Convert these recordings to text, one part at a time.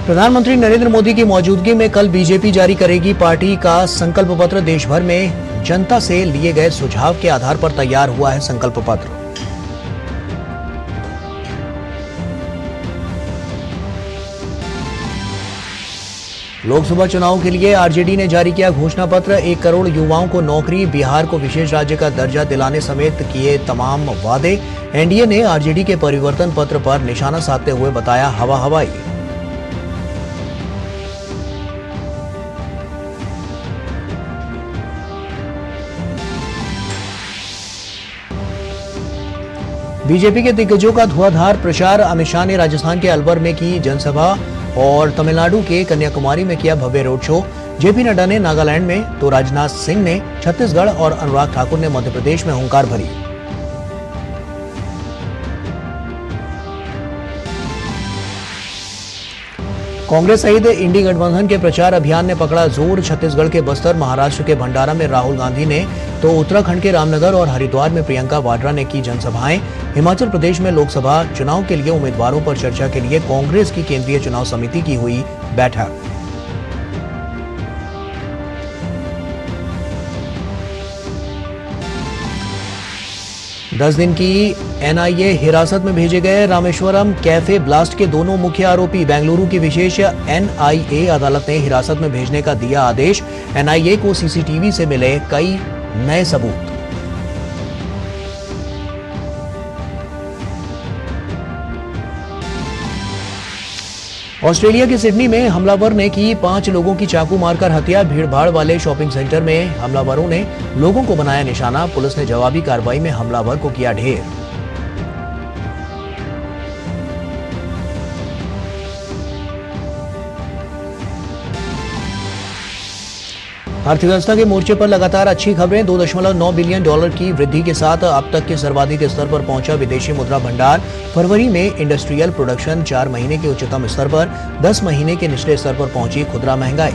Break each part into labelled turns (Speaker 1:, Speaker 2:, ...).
Speaker 1: प्रधानमंत्री नरेंद्र मोदी की मौजूदगी में कल बीजेपी जारी करेगी पार्टी का संकल्प पत्र। देश भर में जनता से लिए गए सुझाव के आधार पर तैयार हुआ है संकल्प पत्र। लोकसभा चुनाव के लिए आरजेडी ने जारी किया घोषणा पत्र। 1 करोड़ युवाओं को नौकरी, बिहार को विशेष राज्य का दर्जा दिलाने समेत किए तमाम वादे। एनडीए ने आरजेडी के परिवर्तन पत्र पर निशाना साधते हुए बताया हवा हवाई। बीजेपी के दिग्गजों का धुआंधार प्रचार। अमित शाह ने राजस्थान के अलवर में की जनसभा और तमिलनाडु के कन्याकुमारी में किया भव्य रोड शो। जेपी नड्डा ने नागालैंड में तो राजनाथ सिंह ने छत्तीसगढ़ और अनुराग ठाकुर ने मध्य प्रदेश में हुंकार भरी। कांग्रेस सहित इंडी गठबंधन के प्रचार अभियान ने पकड़ा जोर। छत्तीसगढ़ के बस्तर, महाराष्ट्र के भंडारा में राहुल गांधी ने तो उत्तराखंड के रामनगर और हरिद्वार में प्रियंका वाड्रा ने की जनसभाएं। हिमाचल प्रदेश में लोकसभा चुनाव के लिए उम्मीदवारों पर चर्चा के लिए कांग्रेस की केंद्रीय चुनाव समिति की हुई बैठक। दस दिन की एनआईए हिरासत में भेजे गए रामेश्वरम कैफे ब्लास्ट के दोनों मुख्य आरोपी। बेंगलुरु की विशेष एनआईए अदालत ने हिरासत में भेजने का दिया आदेश। एनआईए को सीसीटीवी से मिले कई नए सबूत। ऑस्ट्रेलिया के सिडनी में हमलावर ने की 5 लोगों की चाकू मारकर हत्या। भीड़भाड़ वाले शॉपिंग सेंटर में हमलावरों ने लोगों को बनाया निशाना। पुलिस ने जवाबी कार्रवाई में हमलावर को किया ढेर। अर्थव्यवस्था के मोर्चे पर लगातार अच्छी खबरें। $2.9 बिलियन की वृद्धि के साथ अब तक के सर्वाधिक स्तर पर पहुंचा विदेशी मुद्रा भंडार। फरवरी में इंडस्ट्रियल प्रोडक्शन 4 महीने के उच्चतम स्तर पर, 10 महीने के निचले स्तर पर पहुंची खुदरा महंगाई।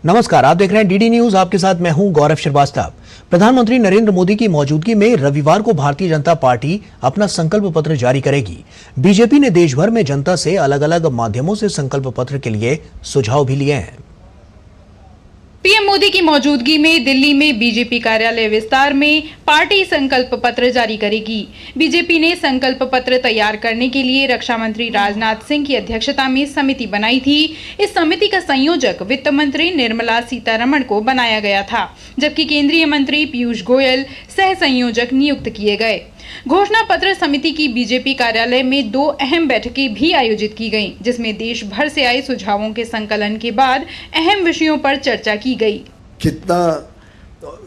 Speaker 1: नमस्कार, आप देख रहे हैं डीडी न्यूज। आपके साथ मैं हूं गौरव श्रीवास्तव। प्रधानमंत्री नरेंद्र मोदी की मौजूदगी में रविवार को भारतीय जनता पार्टी अपना संकल्प पत्र जारी करेगी। बीजेपी ने देश भर में जनता से अलग अलग माध्यमों से संकल्प पत्र के लिए सुझाव भी लिए हैं।
Speaker 2: पीएम मोदी की मौजूदगी में दिल्ली में बीजेपी कार्यालय विस्तार में पार्टी संकल्प पत्र जारी करेगी। बीजेपी ने संकल्प पत्र तैयार करने के लिए रक्षा मंत्री राजनाथ सिंह की अध्यक्षता में समिति बनाई थी। इस समिति का संयोजक वित्त मंत्री निर्मला सीतारमण को बनाया गया था, जबकि केंद्रीय मंत्री पीयूष गोयल सह संयोजक नियुक्त किए गए। घोषणा पत्र समिति की बीजेपी कार्यालय में 2 अहम बैठकें भी आयोजित की गईं, जिसमें देश भर से आए सुझावों के संकलन के बाद अहम विषयों पर चर्चा की गई।
Speaker 3: कितना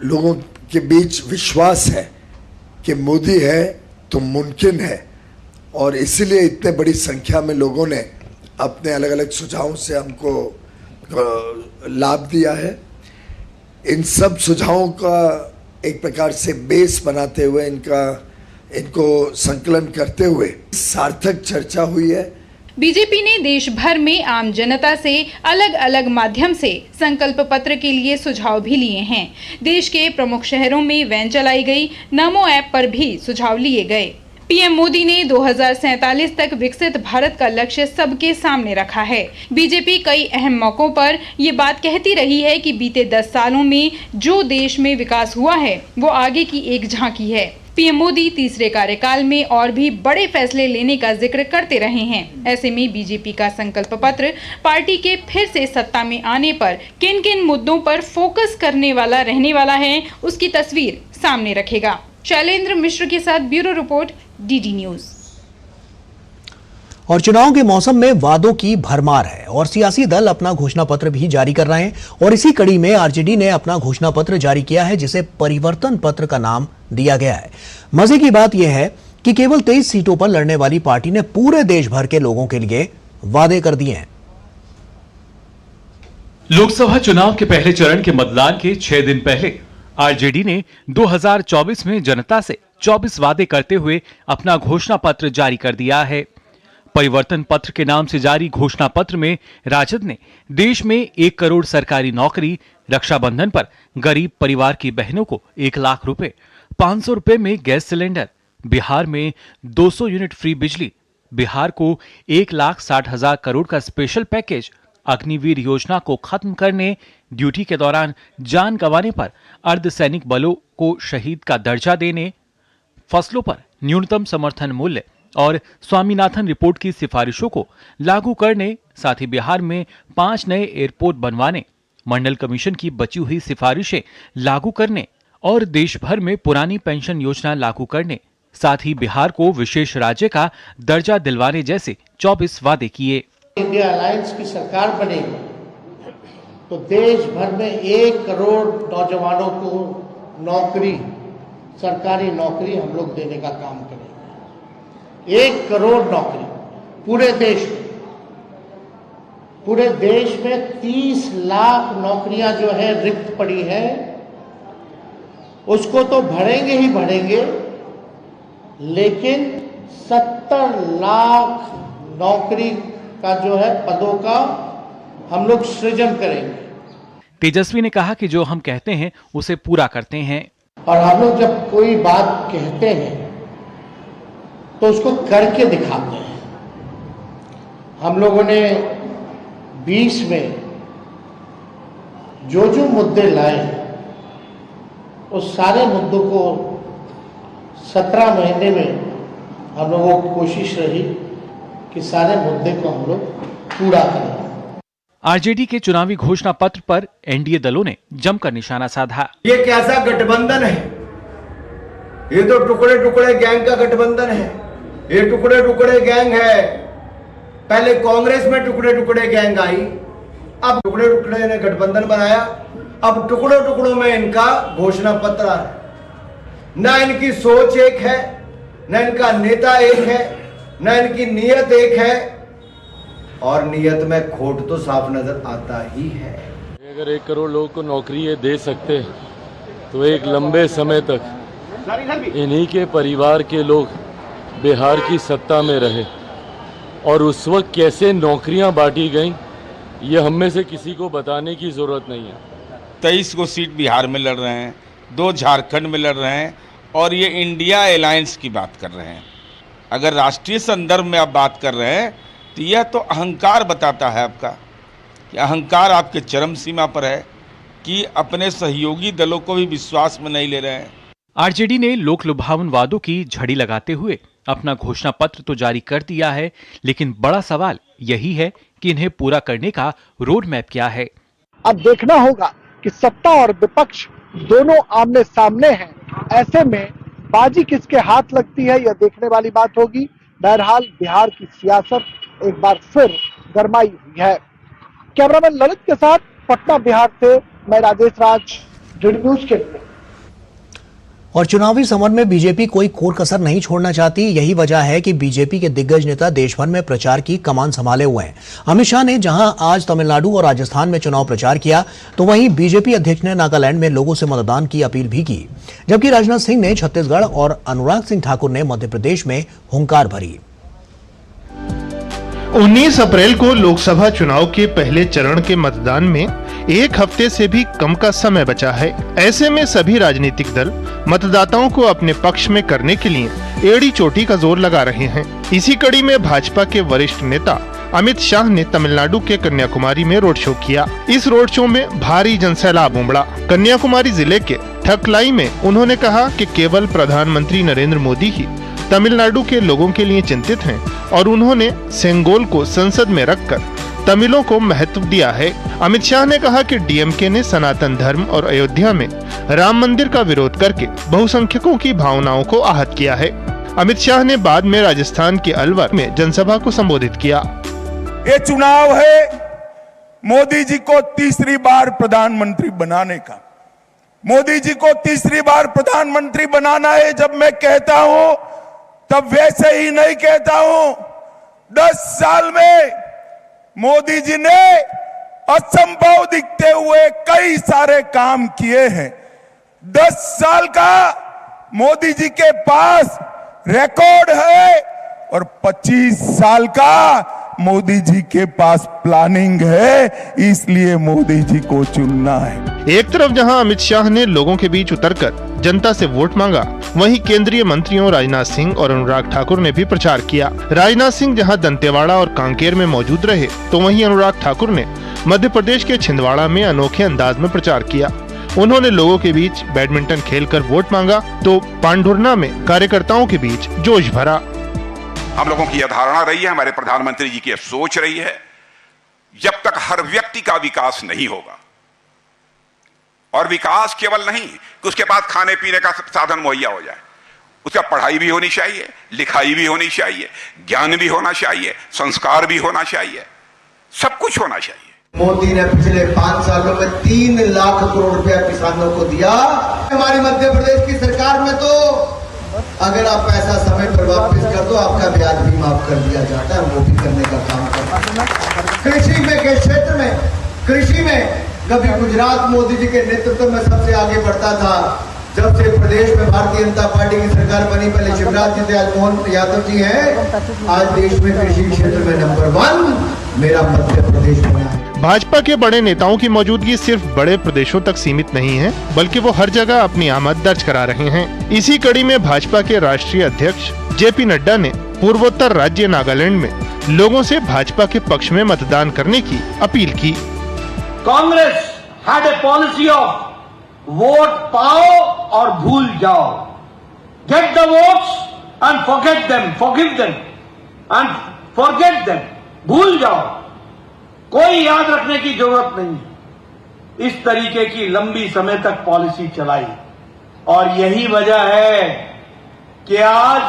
Speaker 3: लोगों के बीच विश्वास है कि मोदी है तो मुमकिन है, और इसीलिए इतने बड़ी संख्या में लोगों ने अपने अलग अलग सुझावों से हमको लाभ दिया है। इन सब सुझावों का एक प्रकार से बेस बनाते हुए इनको संकलन करते हुए सार्थक चर्चा हुई है।
Speaker 2: बीजेपी ने देश भर में आम जनता से अलग अलग माध्यम से संकल्प पत्र के लिए सुझाव भी लिए हैं। देश के प्रमुख शहरों में वैन चलाई गई। नमो ऐप पर भी सुझाव लिए गए। पीएम मोदी ने 2047 तक विकसित भारत का लक्ष्य सबके सामने रखा है। बीजेपी कई अहम मौकों पर ये बात कहती रही है कि बीते 10 सालों में जो देश में विकास हुआ है वो आगे की एक झांकी है। पीएम मोदी तीसरे कार्यकाल में और भी बड़े फैसले लेने का जिक्र करते रहे हैं। ऐसे में बीजेपी का संकल्प पत्र पार्टी के फिर से सत्ता में आने पर किन किन मुद्दों पर फोकस करने वाला रहने वाला है, उसकी तस्वीर सामने रखेगा। शैलेंद्र मिश्र के साथ ब्यूरो रिपोर्ट, डीडी न्यूज।
Speaker 1: और चुनाव के मौसम में वादों की भरमार है और सियासी दल अपना घोषणा पत्र भी जारी कर रहे हैं। और इसी कड़ी में आरजेडी ने अपना घोषणा पत्र जारी किया है, जिसे परिवर्तन पत्र का नाम दिया गया है। मजे की बात यह है कि केवल 23 सीटों पर लड़ने वाली पार्टी ने पूरे देश भर के लोगों के लिए वादे कर दिए हैं।
Speaker 4: लोकसभा चुनाव के पहले चरण के मतदान के 6 दिन पहले आरजेडी ने 2024 में जनता से 24 वादे करते हुए अपना घोषणा पत्र जारी कर दिया है। परिवर्तन पत्र के नाम से जारी घोषणा पत्र में राजद ने देश में 1 करोड़ सरकारी नौकरी, रक्षाबंधन पर गरीब परिवार की बहनों को 1 लाख रुपए, 500 रुपए में गैस सिलेंडर, बिहार में 200 यूनिट फ्री बिजली, बिहार को 1,60,000 करोड़ का स्पेशल पैकेज, अग्निवीर योजना को खत्म करने, ड्यूटी के दौरान जान गंवाने पर अर्धसैनिक बलों को शहीद का दर्जा देने, फसलों पर न्यूनतम समर्थन मूल्य और स्वामीनाथन रिपोर्ट की सिफारिशों को लागू करने, साथ ही बिहार में 5 नए एयरपोर्ट बनवाने, मंडल कमीशन की बची हुई सिफारिशें लागू करने और देश भर में पुरानी पेंशन योजना लागू करने, साथ ही बिहार को विशेष राज्य का दर्जा दिलवाने जैसे 24 वादे किए।
Speaker 5: इंडिया अलायंस की सरकार बनेगी तो देश भर में 1 करोड़ नौजवानों को नौकरी, सरकारी नौकरी हम लोग देने का काम करेंगे। 1 करोड़ नौकरी पूरे देश में। पूरे देश में 30 लाख नौकरियां जो है रिक्त पड़ी है, उसको तो भरेंगे ही भरेंगे, लेकिन 70 लाख नौकरी का जो है पदों का हम लोग सृजन करेंगे।
Speaker 4: तेजस्वी ने कहा कि जो हम कहते हैं उसे पूरा करते हैं।
Speaker 5: और हम लोग जब कोई बात कहते हैं तो उसको करके दिखाते हैं। हम लोगों ने 20 में जो मुद्दे लाए, उस सारे मुद्दों को 17 महीने में हम लोगों की कोशिश रही कि सारे मुद्दे को हम लोग पूरा करें।
Speaker 4: आरजेडी के चुनावी घोषणा पत्र पर एनडीए दलों ने जमकर निशाना साधा।
Speaker 6: ये कैसा गठबंधन है? ये तो टुकड़े टुकड़े गैंग का गठबंधन है। ये टुकड़े टुकड़े गैंग है। पहले कांग्रेस में टुकड़े टुकड़े गैंग आई, अब टुकड़े टुकड़े ने गठबंधन बनाया। अब टुकड़ों टुकड़ों में इनका घोषणा पत्र आ रहा है। न इनकी सोच एक है, न इनका नेता एक है, न इनकी नीयत एक है, और नीयत में खोट तो साफ नजर आता ही है।
Speaker 7: अगर 1 करोड़ लोगों को नौकरी ये दे सकते हैं तो एक लंबे समय तक इन्हीं के परिवार के लोग बिहार की सत्ता में रहे, और उस वक्त कैसे नौकरियां बांटी गईं ये हम में से किसी को बताने की जरूरत नहीं है।
Speaker 8: 23 को सीट बिहार में लड़ रहे हैं, 2 झारखंड में लड़ रहे हैं, और ये इंडिया अलायंस की बात कर रहे हैं। अगर राष्ट्रीय संदर्भ में आप बात कर रहे हैं तो यह तो अहंकार बताता है आपका, कि अहंकार आपके चरम सीमा पर है, कि अपने सहयोगी दलों को भी विश्वास में नहीं ले रहे हैं।
Speaker 4: आरजेडी ने लोक लुभावन वादों की झड़ी लगाते हुए अपना घोषणा पत्र तो जारी कर दिया है, लेकिन बड़ा सवाल यही है कि इन्हें पूरा करने का रोड मैप क्या है।
Speaker 9: अब देखना होगा कि सत्ता और विपक्ष दोनों आमने सामने हैं, ऐसे में बाजी किसके हाथ लगती है यह देखने वाली बात होगी। बहरहाल बिहार की सियासत एक बार फिर गरमाई हुई है। कैमरामैन ललित के साथ पटना बिहार से मैं राजेश राज, डीडी न्यूज के लिए।
Speaker 1: और चुनावी समर में बीजेपी कोई कोर कसर नहीं छोड़ना चाहती। यही वजह है कि बीजेपी के दिग्गज नेता देश भर में प्रचार की कमान संभाले हुए हैं। अमित शाह ने जहां आज तमिलनाडु और राजस्थान में चुनाव प्रचार किया, तो वहीं बीजेपी अध्यक्ष ने नागालैंड में लोगों से मतदान की अपील भी की, जबकि राजनाथ सिंह ने छत्तीसगढ़ और अनुराग सिंह ठाकुर ने मध्य प्रदेश में हुंकार भरी।
Speaker 10: 19 अप्रैल को लोकसभा चुनाव के पहले चरण के मतदान में 1 हफ्ते से भी कम का समय बचा है। ऐसे में सभी राजनीतिक दल मतदाताओं को अपने पक्ष में करने के लिए एड़ी चोटी का जोर लगा रहे हैं। इसी कड़ी में भाजपा के वरिष्ठ नेता अमित शाह ने तमिलनाडु के कन्याकुमारी में रोड शो किया। इस रोड शो में भारी जनसैलाब उमड़ा। कन्याकुमारी जिले के ठकलाई में उन्होंने कहा कि केवल प्रधानमंत्री नरेंद्र मोदी ही तमिलनाडु के लोगों के लिए चिंतित हैं, और उन्होंने सेंगोल को संसद में रखकर तमिलों को महत्व दिया है। अमित शाह ने कहा कि डीएमके ने सनातन धर्म और अयोध्या में राम मंदिर का विरोध करके बहुसंख्यकों की भावनाओं को आहत किया है। अमित शाह ने बाद में राजस्थान के अलवर में जनसभा को संबोधित किया।
Speaker 11: ये चुनाव है मोदी जी को तीसरी बार प्रधानमंत्री बनाने का। मोदी जी को तीसरी बार प्रधानमंत्री बनाना है। जब मैं कहता हूं तब वैसे ही नहीं कहता हूं। 10 साल में मोदी जी ने असंभव दिखते हुए कई सारे काम किए हैं। 10 साल का मोदी जी के पास रिकॉर्ड है और 25 साल का मोदी जी के पास प्लानिंग है, इसलिए मोदी जी को चुनना है।
Speaker 10: एक तरफ जहां अमित शाह ने लोगों के बीच उतरकर जनता से वोट मांगा, वहीं केंद्रीय मंत्रियों राजनाथ सिंह और अनुराग ठाकुर ने भी प्रचार किया। राजनाथ सिंह जहां दंतेवाड़ा और कांकेर में मौजूद रहे, तो वहीं अनुराग ठाकुर ने मध्य प्रदेश के छिंदवाड़ा में अनोखे अंदाज में प्रचार किया। उन्होंने लोगों के बीच बैडमिंटन खेलकर वोट मांगा, तो पांडुरना में कार्यकर्ताओं के बीच जोश भरा।
Speaker 12: हम लोगों की यह धारणा रही है, हमारे प्रधानमंत्री जी की सोच रही है, जब तक हर व्यक्ति का विकास नहीं होगा, और विकास केवल नहीं कि उसके बाद खाने पीने का साधन मुहैया हो जाए, उसका पढ़ाई भी होनी चाहिए, लिखाई भी होनी चाहिए, ज्ञान भी होना चाहिए, संस्कार भी होना चाहिए, सब कुछ होना चाहिए।
Speaker 6: मोदी ने पिछले 5 सालों में 3 लाख करोड़ रुपया किसानों को दिया। हमारी मध्य प्रदेश की सरकार में तो अगर आप पैसा समय पर वापस कर दो, आपका ब्याज भी माफ कर दिया जाता है, वो भी करने का काम करता है। कृषि में के क्षेत्र में, कृषि में कभी गुजरात मोदी जी के नेतृत्व में सबसे आगे बढ़ता था। जब से प्रदेश में भारतीय जनता पार्टी की सरकार बनी, पहले शिवराज जी थे, आज मोहन यादव जी हैं, आज देश में कृषि क्षेत्र में नंबर 1 मेरा मध्य प्रदेश बना है।
Speaker 10: भाजपा के बड़े नेताओं की मौजूदगी सिर्फ बड़े प्रदेशों तक सीमित नहीं है, बल्कि वो हर जगह अपनी आमद दर्ज करा रहे हैं। इसी कड़ी में भाजपा के राष्ट्रीय अध्यक्ष जेपी नड्डा ने पूर्वोत्तर राज्य नागालैंड में लोगों से भाजपा के पक्ष में मतदान करने की अपील की।
Speaker 13: Congress had a policy of vote पाओ और भूल जाओ, get the votes and forget them, forgive them and forget them, भूल जाओ, कोई याद रखने की जरूरत नहीं। इस तरीके की लंबी समय तक पॉलिसी चलाई, और यही वजह है कि आज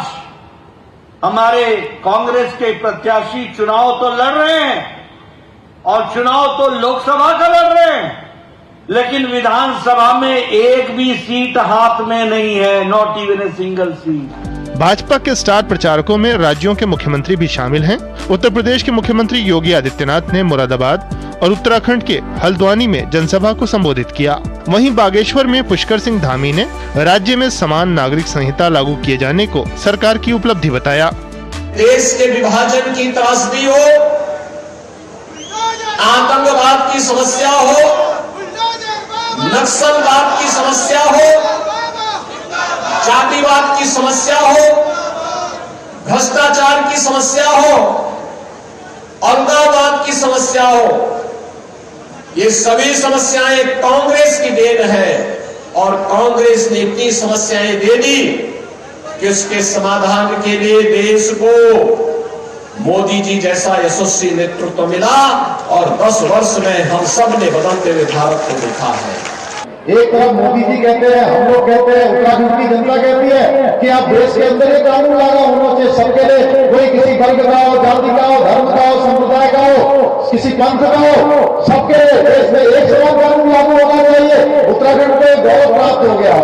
Speaker 13: हमारे कांग्रेस के प्रत्याशी चुनाव तो लड़ रहे हैं, और चुनाव तो लोकसभा का लड़ रहे हैं, लेकिन विधानसभा में एक भी सीट हाथ में नहीं है, not even a single seat.
Speaker 10: Bhajpa के स्टार प्रचारकों में राज्यों के मुख्यमंत्री भी शामिल हैं। उत्तर प्रदेश के मुख्यमंत्री योगी आदित्यनाथ ने मुरादाबाद और उत्तराखंड के हल्द्वानी में जनसभा को संबोधित किया। वहीं बागेश्वर में पुष्कर सिंह धामी ने राज्य में समान नागरिक संहिता लागू किए जाने को सरकार की उपलब्धि बताया।
Speaker 13: देश के विभाजन की त्रासदी हो, आतंकवाद की समस्या हो, नक्सलवाद की समस्या हो, जातिवाद की समस्या हो, भ्रष्टाचार की समस्या हो, अलगाववाद की समस्या हो, ये सभी समस्याएं कांग्रेस की देन है, और कांग्रेस ने इतनी समस्याएं दे दी कि उसके समाधान के लिए देश को मोदी जी जैसा यशस्वी नेतृत्व मिला, और 10 वर्ष में हम सब ने बदलते हुए भारत को देखा है।
Speaker 6: एक तरफ मोदी जी कहते हैं, हम लोग कहते हैं, उत्तराखंड की जनता कहती है कि आप देश के अंदर एक कानून लागू होना चाहिए सबके लिए, कोई किसी वर्ग का हो, जाति का हो, धर्म का हो, संप्रदाय का हो, किसी पंथ का हो, सबके लिए देश में एक समान कानून लागू होना चाहिए। उत्तराखंड को गौरव प्राप्त हो गया,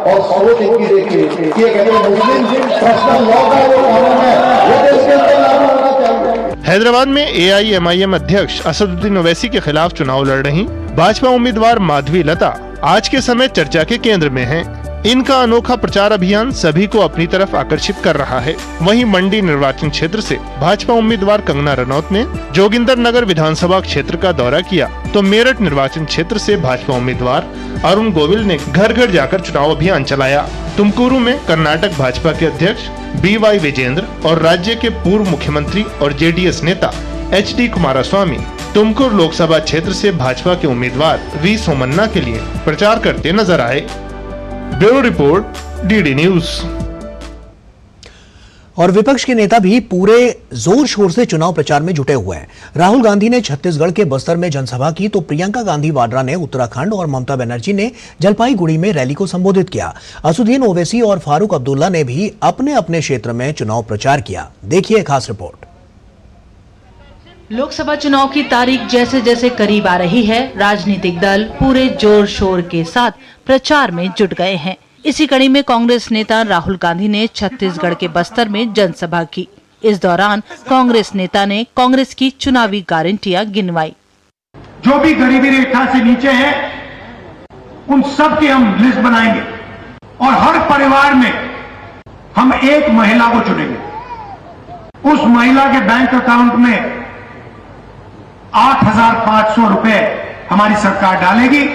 Speaker 6: और सोच इनकी देखिए कि कहते हैं मुस्लिम पर्सनल लॉ का जो कानून है वो देश के अंदर लागू होना चाहिए।
Speaker 10: हैदराबाद में AIMIM अध्यक्ष असदुद्दीन ओवैसी के खिलाफ चुनाव लड़ रही भाजपा उम्मीदवार माधवी लता आज के समय चर्चा के केंद्र में हैं। इनका अनोखा प्रचार अभियान सभी को अपनी तरफ आकर्षित कर रहा है। वहीं मंडी निर्वाचन क्षेत्र से भाजपा उम्मीदवार कंगना रनौत ने जोगिंदर नगर विधानसभा क्षेत्र का दौरा किया, तो मेरठ निर्वाचन क्षेत्र से भाजपा उम्मीदवार अरुण गोविल ने घर घर जाकर चुनाव अभियान चलाया। तुमकुरू में कर्नाटक भाजपा के अध्यक्ष BY विजेंद्र और राज्य के पूर्व मुख्यमंत्री और JDS नेता HD कुमारस्वामी तुमकुर लोकसभा क्षेत्र से भाजपा के उम्मीदवार V सोमन्ना के लिए प्रचार करते नजर आए। Bureau report, DD news.
Speaker 1: और विपक्ष के नेता भी पूरे जोर शोर से चुनाव प्रचार में जुटे हुए हैं। राहुल गांधी ने छत्तीसगढ़ के बस्तर में जनसभा की, तो प्रियंका गांधी वाड्रा ने उत्तराखंड और ममता बनर्जी ने जलपाईगुड़ी में रैली को संबोधित किया। असदुद्दीन ओवैसी और फारूक अब्दुल्ला ने भी अपने अपने क्षेत्र में चुनाव प्रचार किया। देखिए खास रिपोर्ट।
Speaker 14: लोकसभा चुनाव की तारीख जैसे जैसे करीब आ रही है, राजनीतिक दल पूरे जोर शोर के साथ प्रचार में जुट गए हैं। इसी कड़ी में कांग्रेस नेता राहुल गांधी ने छत्तीसगढ़ के बस्तर में जनसभा की। इस दौरान कांग्रेस नेता ने कांग्रेस की चुनावी गारंटियां गिनवाई।
Speaker 13: जो भी गरीबी रेखा से नीचे है, उन सब की हम लिस्ट बनाएंगे और हर परिवार में हम एक महिला को चुनेंगे। उस महिला के बैंक अकाउंट में 8,500 रुपए हमारी सरकार डालेगी।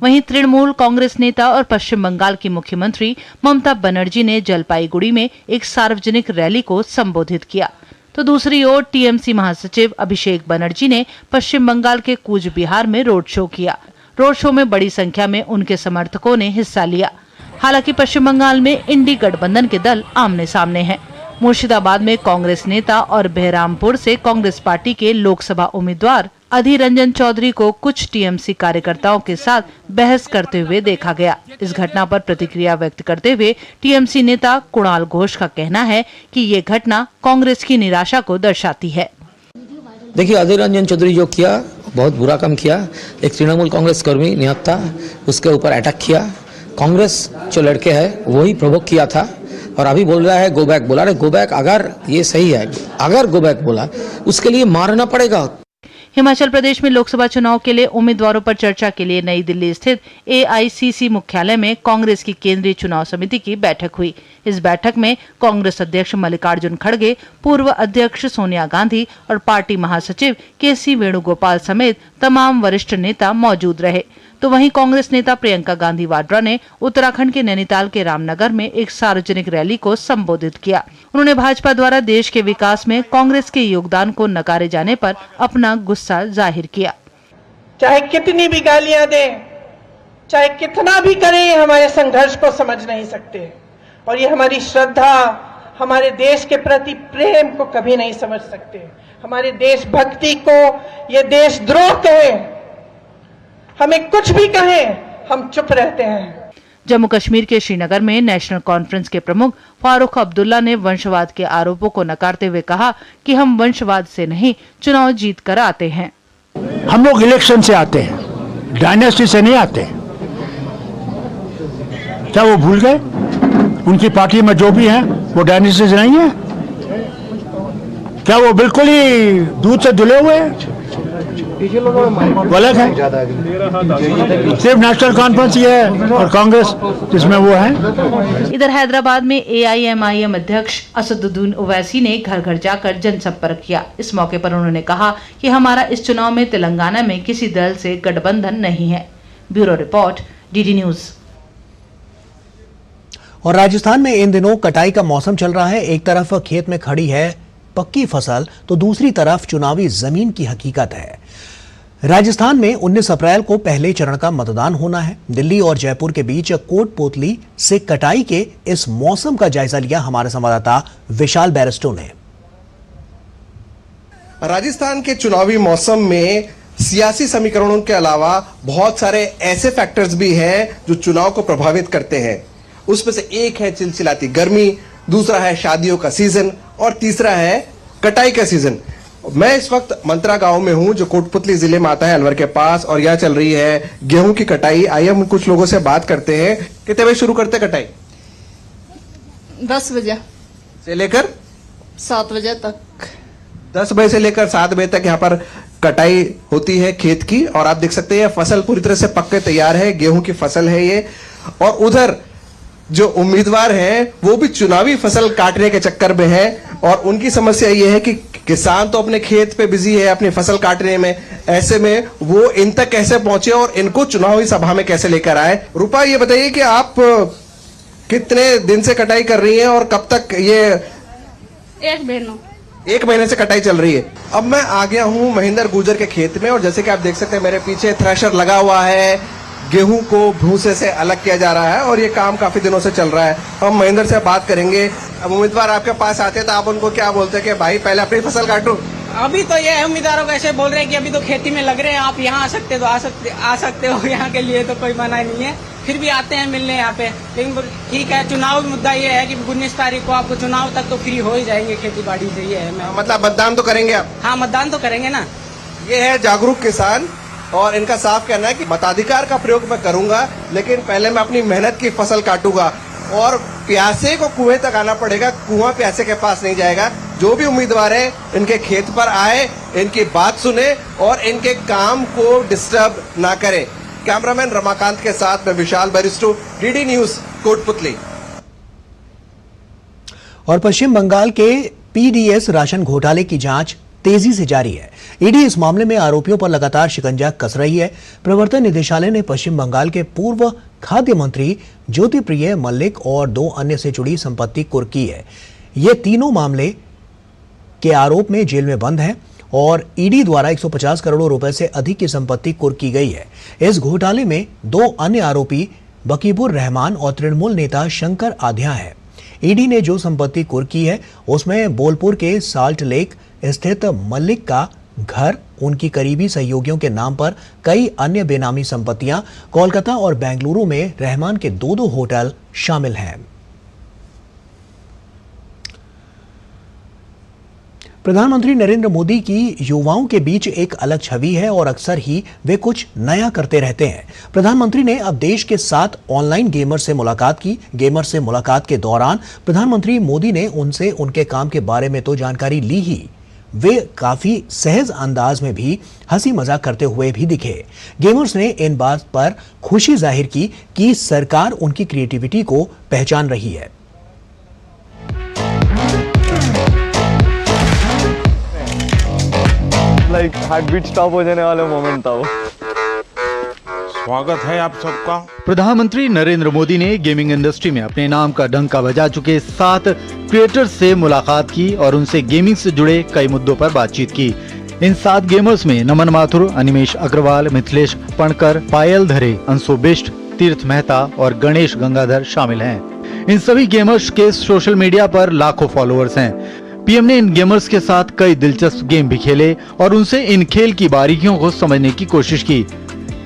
Speaker 14: वहीं तृणमूल कांग्रेस नेता और पश्चिम बंगाल की मुख्यमंत्री ममता बनर्जी ने जलपाईगुड़ी में एक सार्वजनिक रैली को संबोधित किया, तो दूसरी ओर टीएमसी महासचिव अभिषेक बनर्जी ने पश्चिम बंगाल के कूच बिहार में रोड शो किया। रोड शो में बड़ी संख्या में उनके समर्थकों ने हिस्सा लिया। हालांकि पश्चिम बंगाल में इंडी गठबंधन के दल आमने सामने हैं। मुर्शिदाबाद में कांग्रेस नेता और बहरामपुर से कांग्रेस पार्टी के लोकसभा उम्मीदवार अधीर रंजन चौधरी को कुछ टीएमसी कार्यकर्ताओं के साथ बहस करते हुए देखा गया। इस घटना पर प्रतिक्रिया व्यक्त करते हुए टीएमसी नेता कुणाल घोष का कहना है कि ये घटना कांग्रेस की निराशा को दर्शाती है।
Speaker 15: देखिए, अधीर रंजन चौधरी जो किया बहुत बुरा काम किया। एक तृणमूल कांग्रेस कर्मी निहत्था उसके ऊपर अटैक किया। कांग्रेस जो लड़के हैं वही प्रोवोक किया था और अभी बोल रहा है गो बैक। बोला रे गो बैक, अगर ये सही है, अगर गो बैक बोला उसके लिए मारना पड़ेगा।
Speaker 14: हिमाचल प्रदेश में लोकसभा चुनाव के लिए उम्मीदवारों पर चर्चा के लिए नई दिल्ली स्थित एआईसीसी मुख्यालय में कांग्रेस की केंद्रीय चुनाव समिति की बैठक हुई। इस बैठक में कांग्रेस अध्यक्ष मल्लिकार्जुन खड़गे, पूर्व अध्यक्ष सोनिया गांधी और पार्टी महासचिव केसी वेणुगोपाल समेत तमाम वरिष्ठ नेता मौजूद रहे। तो वहीं कांग्रेस नेता प्रियंका गांधी वाड्रा ने उत्तराखंड के नैनीताल के रामनगर में एक सार्वजनिक रैली को संबोधित किया। उन्होंने भाजपा द्वारा देश के विकास में कांग्रेस के योगदान को नकारे जाने पर अपना गुस्सा जाहिर किया।
Speaker 16: चाहे कितनी भी गालियां दें, चाहे कितना भी करें, हमारे संघर्ष को समझ नहीं सकते और ये हमारी श्रद्धा, हमारे देश के प्रति प्रेम को कभी नहीं समझ सकते। हमारे देशभक्ति को ये देशद्रोह कहें, हमें कुछ भी कहें, हम चुप रहते हैं।
Speaker 14: जम्मू कश्मीर के श्रीनगर में नेशनल कॉन्फ्रेंस के प्रमुख फारूक अब्दुल्ला ने वंशवाद के आरोपों को नकारते हुए कहा कि हम वंशवाद से नहीं, चुनाव जीत कर आते हैं।
Speaker 13: हम लोग इलेक्शन से आते हैं, डायनेस्टी से नहीं आते। क्या वो भूल गए? उनकी पार्टी में जो भी है वो डायनेस्टी से नहीं है? क्या वो बिल्कुल ही दूध से धुले हुए हैं? गलत है। सिर्फ नेशनल कॉन्फ्रेंस ये है और कांग्रेस जिसमें वो है।
Speaker 14: इधर हैदराबाद में एआईएमआईएम अध्यक्ष असदुद्दीन ओवैसी ने घर घर जाकर जनसंपर्क किया। इस मौके पर उन्होंने कहा कि हमारा इस चुनाव में तेलंगाना में किसी दल से गठबंधन नहीं है। Bureau report, DD news.
Speaker 1: और राजस्थान में इन दिनों कटाई का मौसम चल रहा है। एक तरफ खेत में खड़ी है पक्की फसल तो दूसरी तरफ चुनावी जमीन की हकीकत है। राजस्थान में 19 अप्रैल को पहले चरण का मतदान होना है। दिल्ली और जयपुर के बीच कोटपुतली से कटाई के इस मौसम का जायजा लिया हमारे संवाददाता विशाल बैरिस्टो ने।
Speaker 17: राजस्थान के चुनावी मौसम में सियासी समीकरणों के अलावा बहुत सारे ऐसे फैक्टर्स भी हैं जो चुनाव को प्रभावित करते हैं। उसमें से एक है चिलचिलाती गर्मी, दूसरा है शादियों का सीजन और तीसरा है कटाई का सीजन। मैं इस वक्त मंत्रा गांव में हूं जो कोटपुतली जिले में आता है, अलवर के पास, और यह चल रही है गेहूं की कटाई। आइए हम कुछ लोगों से बात करते हैं। कितने बजे शुरू करते कटाई?
Speaker 18: 10 बजे
Speaker 17: से लेकर
Speaker 18: 7 बजे तक।
Speaker 17: 10 बजे से लेकर 7 बजे तक यहाँ पर कटाई होती है खेत की। और आप देख सकते हैं फसल पूरी तरह से पक के तैयार है, गेहूं की फसल है ये। और उधर जो उम्मीदवार हैं वो भी चुनावी फसल काटने के चक्कर में है और उनकी समस्या ये है कि किसान तो अपने खेत पे बिजी है अपनी फसल काटने में, ऐसे में वो इन तक कैसे पहुंचे और इनको चुनावी सभा में कैसे लेकर आए। रूपा, ये बताइए कि आप कितने दिन से कटाई कर रही हैं और कब तक ये? 1 महीने से कटाई चल रही है। अब मैं आ गया हूं महेंद्र गुर्जर के खेत में और जैसे कि आप देख सकते हैं मेरे पीछे थ्रेशर लगा हुआ है। गेहूं को भूसे से अलग किया जा रहा है और ये काम काफी दिनों से चल रहा है। हम महेंद्र से बात करेंगे। अब उम्मीदवार आपके पास आते हैं तो आप उनको क्या बोलते हैं कि भाई पहले अपनी फसल काटो?
Speaker 19: अभी तो ये उम्मीदवारों को ऐसे बोल रहे हैं कि अभी तो खेती में लग रहे हैं, आप यहाँ आ सकते हो, यहाँ के लिए तो कोई मना नहीं है। फिर भी आते हैं मिलने यहाँ पे। लेकिन ठीक है, चुनाव मुद्दा ये है कि 19 तारीख को आपको चुनाव तक तो फ्री हो ही जाएंगे खेती बाड़ी से। ये है
Speaker 17: मतलब मतदान तो करेंगे आप?
Speaker 19: हाँ, मतदान तो करेंगे ना।
Speaker 17: ये है जागरूक किसान और इनका साफ कहना है कि मताधिकार का प्रयोग मैं करूंगा लेकिन पहले मैं अपनी मेहनत की फसल काटूंगा। और प्यासे को कुएं तक आना पड़ेगा, कुआं प्यासे के पास नहीं जाएगा। जो भी उम्मीदवार है इनके खेत पर आए, इनकी बात सुने और इनके काम को डिस्टर्ब ना करे। कैमरामैन रमाकांत के साथ मैं विशाल बरिस्टो, डीडी न्यूज, कोटपुतली।
Speaker 1: और पश्चिम बंगाल के पीडीएस राशन घोटाले की जांच तेजी से जारी है। ईडी इस मामले में आरोपियों पर लगातार शिकंजा कस रही है। प्रवर्तन निदेशालय ने पश्चिम बंगाल के पूर्व खाद्य मंत्री ज्योतिप्रिय मल्लिक और 2 अन्य से जुड़ी संपत्ति कुर्क की है। ये तीनों मामले के आरोप में जेल में बंद हैं और ईडी द्वारा 150 करोड़ रुपए से अधिक की संपत्ति कुर्क की गई है। इस घोटाले में 2 अन्य आरोपी बकीबुर रहमान और तृणमूल नेता शंकर आध्या है। ईडी ने जो संपत्ति कुर्क की है उसमें बोलपुर के साल्ट लेक स्थित मल्लिक का घर, उनकी करीबी सहयोगियों के नाम पर कई अन्य बेनामी संपत्तियां, कोलकाता और बेंगलुरु में रहमान के 2 होटल शामिल हैं। प्रधानमंत्री नरेंद्र मोदी की युवाओं के बीच एक अलग छवि है और अक्सर ही वे कुछ नया करते रहते हैं। प्रधानमंत्री ने अब देश के 7 ऑनलाइन गेमर से मुलाकात की। गेमर से मुलाकात के दौरान प्रधानमंत्री मोदी ने उनसे उनके काम के बारे में तो जानकारी ली ही, वे काफी सहज अंदाज में भी हंसी मजाक करते हुए भी दिखे। गेमर्स ने इन बात पर खुशी जाहिर की कि सरकार उनकी क्रिएटिविटी को पहचान रही है।
Speaker 20: लाइक हार्ट बीट स्टॉप हो जाने वाला मोमेंट था वो।
Speaker 8: स्वागत है आप सबका।
Speaker 21: प्रधानमंत्री नरेंद्र मोदी ने गेमिंग इंडस्ट्री में अपने नाम का डंका बजा चुके 7 क्रिएटर्स से मुलाकात की और उनसे गेमिंग से जुड़े कई मुद्दों पर बातचीत की। इन 7 गेमर्स में नमन माथुर, अनिमेश अग्रवाल, मिथिलेश पणकर, पायल धरे, अंशु बिष्ट, तीर्थ मेहता और गणेश गंगाधर शामिल हैं। इन सभी गेमर्स के सोशल मीडिया पर लाखों फॉलोअर्स हैं। पीएम ने इन गेमर्स के साथ कई दिलचस्प गेम भी खेले और उनसे इन खेल की बारीकियों को समझने की कोशिश की।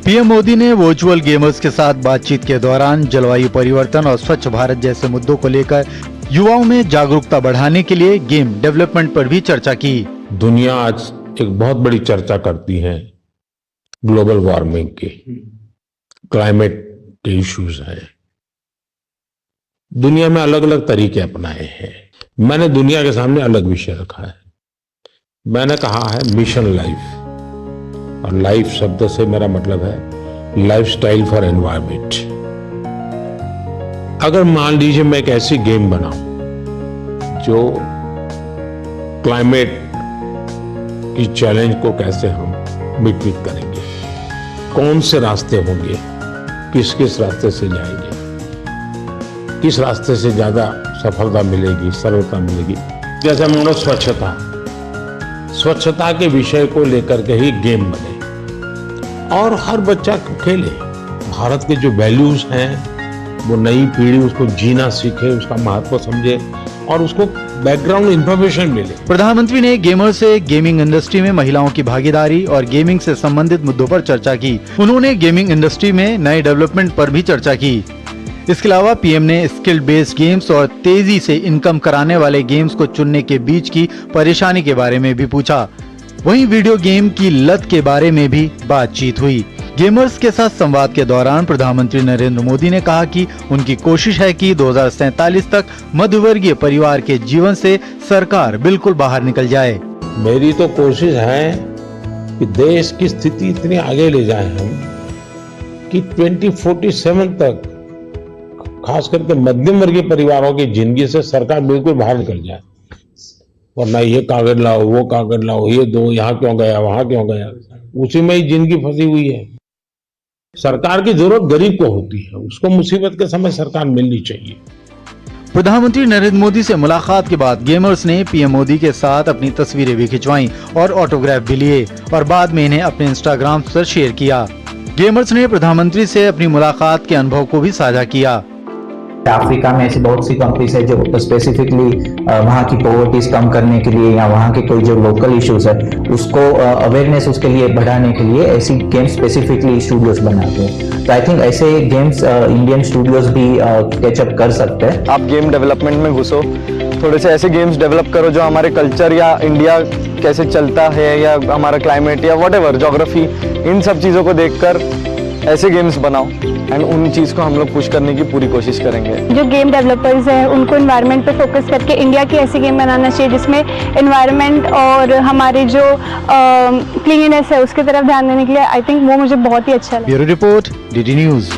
Speaker 21: पीएम मोदी ने वर्चुअल गेमर्स के साथ बातचीत के दौरान जलवायु परिवर्तन और स्वच्छ भारत जैसे मुद्दों को लेकर युवाओं में जागरूकता बढ़ाने के लिए गेम डेवलपमेंट पर भी चर्चा की।
Speaker 22: दुनिया आज एक बहुत बड़ी चर्चा करती है ग्लोबल वार्मिंग की, क्लाइमेट के इश्यूज हैं। दुनिया में अलग अलग तरीके अपनाए हैं। मैंने दुनिया के सामने अलग विषय रखा है। मैंने कहा है मिशन लाइफ, और लाइफ शब्द से मेरा मतलब है लाइफस्टाइल फॉर एनवायरमेंट। अगर मान लीजिए मैं एक ऐसी गेम बनाऊं जो क्लाइमेट की चैलेंज को कैसे हम मिट करेंगे, कौन से रास्ते होंगे, किस किस रास्ते से जाएंगे, किस रास्ते से ज्यादा सफलता मिलेगी, सरलता मिलेगी। जैसे मानो स्वच्छता के विषय को लेकर के ही गेम बने और हर बच्चा खेले। भारत के जो वैल्यूज हैं वो नई पीढ़ी उसको जीना सीखे, उसका महत्व समझे और उसको बैकग्राउंड इंफॉर्मेशन मिले।
Speaker 21: प्रधानमंत्री ने गेमर से गेमिंग इंडस्ट्री में महिलाओं की भागीदारी और गेमिंग से संबंधित मुद्दों पर चर्चा की। उन्होंने गेमिंग इंडस्ट्री में नए डेवलपमेंट पर भी चर्चा की। इसके अलावा पीएम ने स्किल बेस्ड गेम्स और तेजी से इनकम कराने वाले गेम्स को चुनने के बीच की परेशानी के बारे में भी पूछा। वहीं वीडियो गेम की लत के बारे में भी बातचीत हुई। गेमर्स के साथ संवाद के दौरान प्रधानमंत्री नरेंद्र मोदी ने कहा कि उनकी कोशिश है कि 2047 तक मध्यवर्गीय परिवार के जीवन से सरकार बिल्कुल बाहर निकल जाए।
Speaker 22: मेरी तो कोशिश है कि देश की स्थिति इतनी आगे ले जाए हम कि 2047 तक खास करके मध्यम वर्गीय परिवारों की जिंदगी से सरकार बिल्कुल बाहर निकल जाए। वरना ये कागज लाओ, वो कागज लाओ, ये दो, यहाँ क्यों गया, वहां क्यों गया, उसी में ही जिंदगी फंसी हुई है। सरकार की जरूरत गरीब को होती है, उसको मुसीबत के समय सरकार मिलनी चाहिए।
Speaker 21: प्रधानमंत्री नरेंद्र मोदी से मुलाकात के बाद गेमर्स ने पीएम मोदी के साथ अपनी तस्वीरें भी खिंचवाईं और ऑटोग्राफ भी लिए और बाद में इन्हें अपने इंस्टाग्राम पर शेयर किया। गेमर्स ने प्रधानमंत्री से अपनी मुलाकात के अनुभव को भी साझा किया।
Speaker 23: अफ्रीका में ऐसी बहुत सी कंट्रीज है जो स्पेसिफिकली वहाँ की पॉवर्टीज कम करने के लिए या वहाँ के कोई जो लोकल इश्यूज है उसको अवेयरनेस उसके लिए बढ़ाने के लिए ऐसी गेम्स स्पेसिफिकली स्टूडियोज बनाते हैं। तो आई थिंक ऐसे गेम्स इंडियन स्टूडियोज भी कैचअप कर सकते हैं।
Speaker 20: आप गेम डेवलपमेंट में घुसो, थोड़े से ऐसे गेम्स डेवलप करो जो हमारे कल्चर या इंडिया कैसे चलता है या हमारा क्लाइमेट या व्हाटएवर ज्योग्राफी, इन सब चीज़ों को देखकर ऐसे गेम्स बनाओ एंड उन चीज़ को हम लोग पुश करने की पूरी कोशिश करेंगे।
Speaker 2: जो गेम डेवलपर्स हैं उनको एनवायरनमेंट पे फोकस करके इंडिया की ऐसी गेम बनाना चाहिए जिसमें एनवायरनमेंट और हमारे जो क्लीनलीनेस है उसकी तरफ ध्यान देने के लिए आई थिंक वो मुझे बहुत ही अच्छा लगा।
Speaker 21: Bureau report, DD news.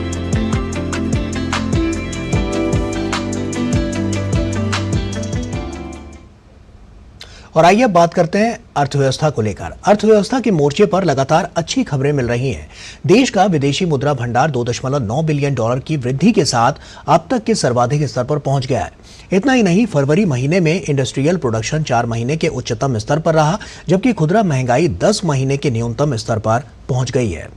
Speaker 1: और आइए अब बात करते हैं अर्थव्यवस्था को लेकर। अर्थव्यवस्था के मोर्चे पर लगातार अच्छी खबरें मिल रही हैं। देश का विदेशी मुद्रा भंडार 2.9 बिलियन डॉलर की वृद्धि के साथ अब तक के सर्वाधिक स्तर पर पहुंच गया है। इतना ही नहीं, फरवरी महीने में इंडस्ट्रियल प्रोडक्शन 4 महीने के उच्चतम स्तर पर रहा, जबकि खुदरा महंगाई 10 महीने के न्यूनतम स्तर पर पहुंच गई है।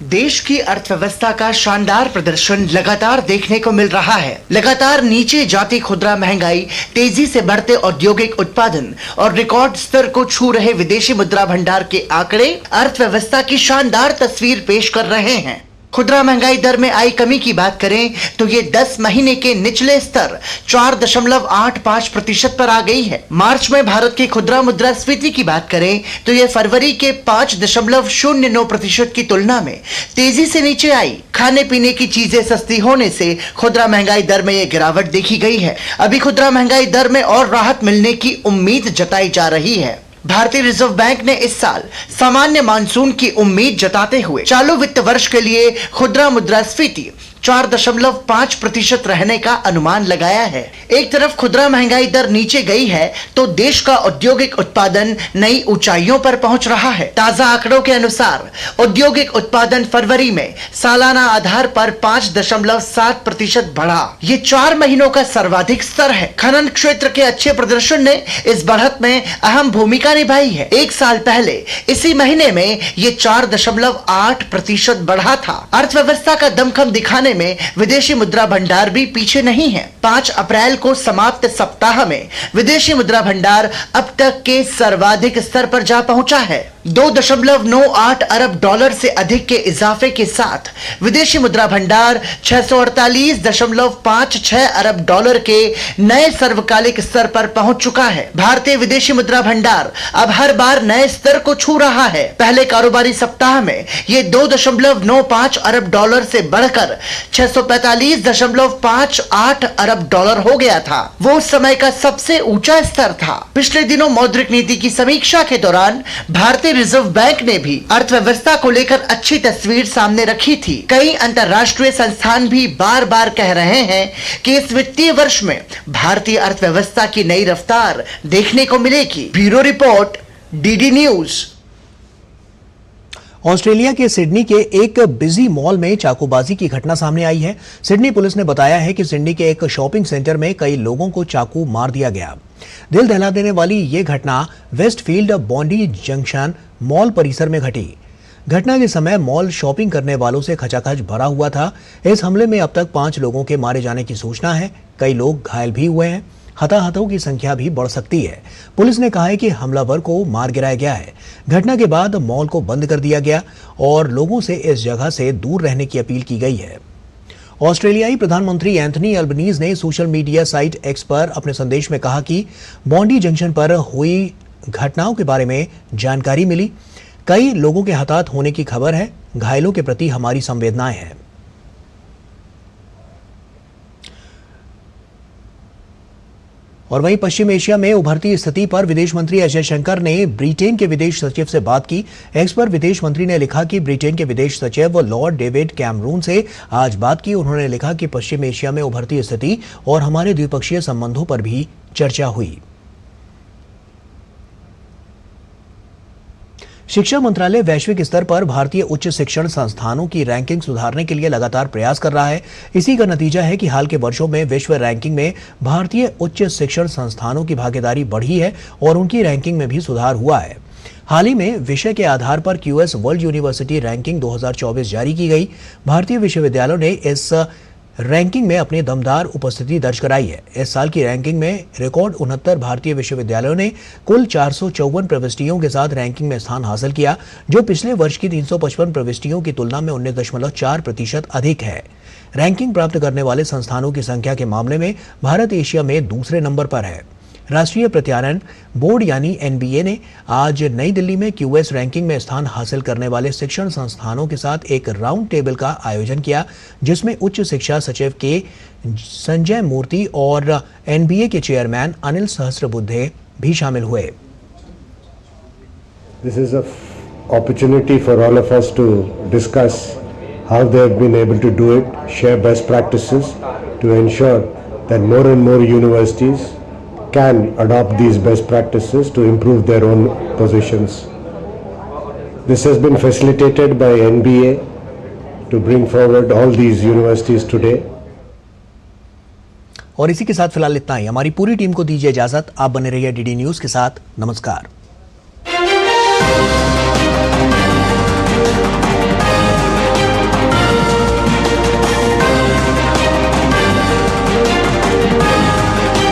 Speaker 3: देश की अर्थव्यवस्था का शानदार प्रदर्शन लगातार देखने को मिल रहा है। लगातार नीचे जाती खुदरा महंगाई, तेजी से बढ़ते औद्योगिक उत्पादन और रिकॉर्ड स्तर को छू रहे विदेशी मुद्रा भंडार के आंकड़े अर्थव्यवस्था की शानदार तस्वीर पेश कर रहे हैं। खुदरा महंगाई दर में आई कमी की बात करें तो ये 10 महीने के निचले स्तर 4.85% पर आ गई है। मार्च में भारत की खुदरा मुद्रास्फीति की बात करें तो ये फरवरी के 5.09% की तुलना में तेजी से नीचे आई। खाने पीने की चीजें सस्ती होने से खुदरा महंगाई दर में ये गिरावट देखी गई है। अभी खुदरा महंगाई दर में और राहत मिलने की उम्मीद जताई जा रही है। भारतीय रिजर्व बैंक ने इस साल सामान्य मानसून की उम्मीद जताते हुए चालू वित्त वर्ष के लिए खुदरा मुद्रास्फीति 4.5% रहने का अनुमान लगाया है। एक तरफ खुदरा महंगाई दर नीचे गई है तो देश का औद्योगिक उत्पादन नई ऊंचाइयों पर पहुंच रहा है। ताजा आंकड़ों के अनुसार औद्योगिक उत्पादन फरवरी में सालाना आधार पर 5.7% बढ़ा। ये 4 महीनों का सर्वाधिक स्तर है। खनन क्षेत्र के अच्छे प्रदर्शन ने इस बढ़त में अहम भूमिका निभाई है। एक साल पहले इसी महीने में ये 4.8% बढ़ा था। अर्थव्यवस्था का दमखम दिखाने में विदेशी मुद्रा भंडार भी पीछे नहीं है। 5 अप्रैल को समाप्त सप्ताह में विदेशी मुद्रा भंडार अब तक के सर्वाधिक स्तर पर जा पहुंचा है। 2.98 अरब डॉलर से अधिक के इजाफे के साथ विदेशी मुद्रा भंडार 648.56 अरब डॉलर के नए सर्वकालिक स्तर पर पहुंच चुका है। भारतीय विदेशी मुद्रा भंडार अब हर बार नए स्तर को छू रहा है। पहले कारोबारी सप्ताह में ये 2.95 अरब डॉलर से बढ़कर 645.58 अरब डॉलर हो गया था। वो उस समय का सबसे ऊंचा स्तर था। पिछले दिनों मौद्रिक नीति की समीक्षा के दौरान भारतीय रिजर्व बैंक ने भी अर्थव्यवस्था को लेकर अच्छी तस्वीर सामने रखी थी। कई अंतर्राष्ट्रीय संस्थान भी बार बार कह रहे हैं कि इस वित्तीय वर्ष में भारतीय अर्थव्यवस्था की नई रफ्तार देखने को मिलेगी। Bureau report, DD news.
Speaker 1: Australia के सिडनी के एक बिजी मॉल में चाकूबाजी की घटना सामने आई है। सिडनी पुलिस ने बताया है कि सिडनी के एक शॉपिंग सेंटर में कई लोगों को चाकू मार दिया गया। दिल दहला देने वाली ये घटना वेस्टफील्ड बॉन्डी जंक्शन मॉल परिसर में घटी। घटना के समय मॉल शॉपिंग करने वालों से खचाखच भरा हुआ था। इस हमले में अब तक 5 लोगों के मारे जाने की सूचना है। कई लोग घायल भी हुए हैं। हताहतों की संख्या भी बढ़ सकती है। पुलिस ने कहा है कि हमलावर को मार गिराया गया है। घटना के बाद मॉल को बंद कर दिया गया और लोगों से इस जगह से दूर रहने की अपील की गई है। ऑस्ट्रेलियाई प्रधानमंत्री एंथनी अल्बनीज ने सोशल मीडिया साइट एक्स पर अपने संदेश में कहा कि बॉन्डी जंक्शन पर हुई घटनाओं के बारे में जानकारी मिली। कई लोगों के हताहत होने की खबर है। घायलों के प्रति हमारी संवेदनाएं हैं। और वहीं पश्चिम एशिया में उभरती स्थिति पर विदेश मंत्री एस जयशंकर ने ब्रिटेन के विदेश सचिव से बात की। एक्स पर विदेश मंत्री ने लिखा कि ब्रिटेन के विदेश सचिव लॉर्ड डेविड कैमरून से आज बात की। उन्होंने लिखा कि पश्चिम एशिया में उभरती स्थिति और हमारे द्विपक्षीय संबंधों पर भी चर्चा हुई। शिक्षा मंत्रालय वैश्विक स्तर पर भारतीय उच्च शिक्षण संस्थानों की रैंकिंग सुधारने के लिए लगातार प्रयास कर रहा है। इसी का नतीजा है कि हाल के वर्षों में विश्व रैंकिंग में भारतीय उच्च शिक्षण संस्थानों की भागीदारी बढ़ी है और उनकी रैंकिंग में भी सुधार हुआ है। हाल ही में विषय के आधार पर QS वर्ल्ड यूनिवर्सिटी रैंकिंग 2024 जारी की गई। भारतीय विश्वविद्यालयों ने इस रैंकिंग में अपनी दमदार उपस्थिति दर्ज कराई है। इस साल की रैंकिंग में रिकॉर्ड 69 भारतीय विश्वविद्यालयों ने कुल 454 प्रविष्टियों के साथ रैंकिंग में स्थान हासिल किया, जो पिछले वर्ष की 355 प्रविष्टियों की तुलना में 19.4% अधिक है। रैंकिंग प्राप्त करने वाले संस्थानों की संख्या के मामले में भारत एशिया में दूसरे नंबर पर है। राष्ट्रीय प्रत्यायन बोर्ड यानी एनबीए ने आज नई दिल्ली में क्यूएस रैंकिंग में स्थान हासिल करने वाले शिक्षण संस्थानों के साथ एक राउंड टेबल का आयोजन किया, जिसमें उच्च शिक्षा सचिव के संजय मूर्ति और एनबीए के चेयरमैन अनिल सहस्त्रबुद्धे भी शामिल हुए।
Speaker 4: This is an opportunity for all of us to discuss how they have been able to do it, share best practices to ensure that more and more universities can adopt these best practices to improve their own positions. This has been facilitated by NBA to bring forward all these universities today.
Speaker 1: और इसी के साथ फिलहाल इतना ही। हमारी पूरी team को दीजिए इजाजत। आप बने रहिए डीडी न्यूज के साथ। नमस्कार।